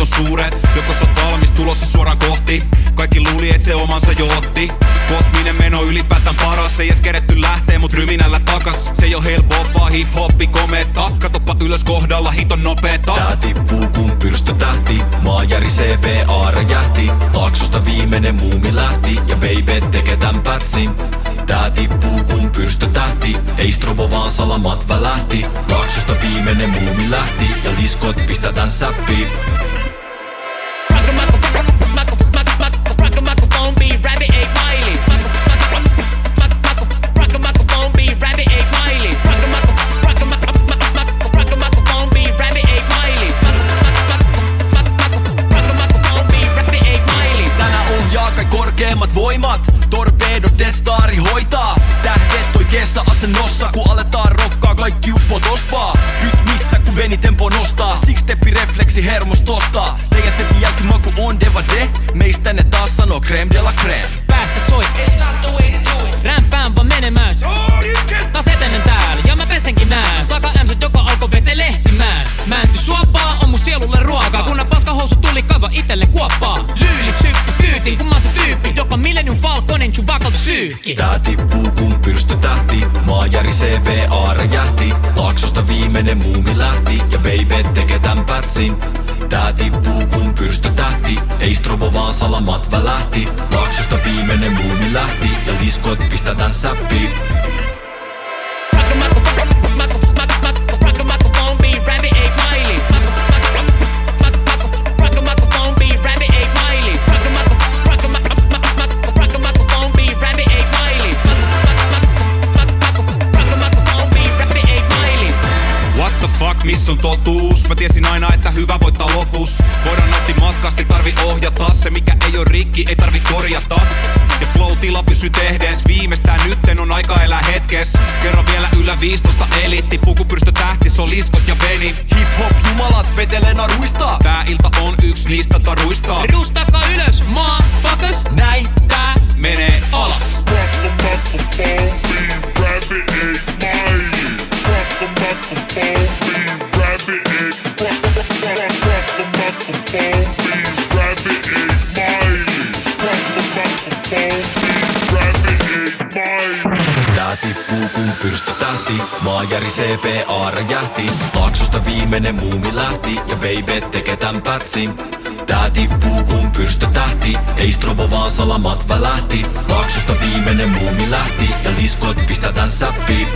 on suuret. Joko sä oot valmis tulossa suoraan kohti? Kaikki luuli et se omansa jo otti. Kosminen meno ylipäätään paras. Ei edes keretty lähtee mut ryminällä takas. Se ei oo helpompaa, hip-hoppi kometta. Katoppa ylös kohdalla, hit on nopeeta. Tää tippuu kun pyrstötähti. Maa järisee, PA räjähti. Laaksosta viimeinen muumi lähti. Ja baby tekee tän pätsin. Tää tippuu kun pyrstötähti. Ei strobo vaan salamat välähti. Laaksosta viimeinen muumi lähti. Ja liskot pistetään säppiin. Korkeimmat voimat, torpedo testaari hoitaa. Tähdet toi kesäasennossa, kun aletaan rokkaa kaikki uppot ospaa. Rytmissä kun Beni-tempo nostaa, six-steppi refleksi hermostosta. Teidän setin jälkimaku on devade, meistä ne taas sanoo crème de la crème. Päässä soi, rämpään vaan menemään. Taas etenen täällä, ja mä pesenkin nää. Saka ämsät, joka alkoi vete lehtimään. Määnty suopaa, on mun sielulle ruokaa. Kun nää paskahousu tuli, kaiva itelle kuoppaa. Lyylis hyppäs kyytiin, kun mä oon se tyyppi, joka Millennium Falconen Chewbacalta syyhki. Tää tippuu kun pyrstötähti. Maa järisee, PA räjähti. Laaksosta viimeinen muumi lähti. Ja baby tekee tän pätsin. Tää tippuu kun pyrstötähti. Ei strobo vaan salamat välähti. Laaksosta viimeinen muumi lähti. Ja liskot pistetään säppiin. Missä on totuus? Mä tiesin aina, että hyvä voittaa lopus. Voidaan nauttia matkasti, tarvi ohjata. Se mikä ei oo rikki, ei tarvi korjata. Ja flow-tila pysy tehdes. Viimeistään nytten on aika elää hetkes. Kerro vielä ylä 15 eliitti. Pukupyrstö tähti, se on liskot ja Beni. Hip-hop jumalat vetelee naruista. Tää ilta on yks niistä taruista. Rustakaa ylös, motherfuckers. Näin tää menee alas. Tää tippuu kun pyrstötähti. Maa järisee, PA räjähti. Laaksosta viimeinen muumi lähti. Ja baby tekee tän pätsin. Tää tippuu kun pyrstötähti. Ei strobo vaan salamat välähti. Laaksosta viimeinen muumi lähti. Ja liskot pistetään säppiin.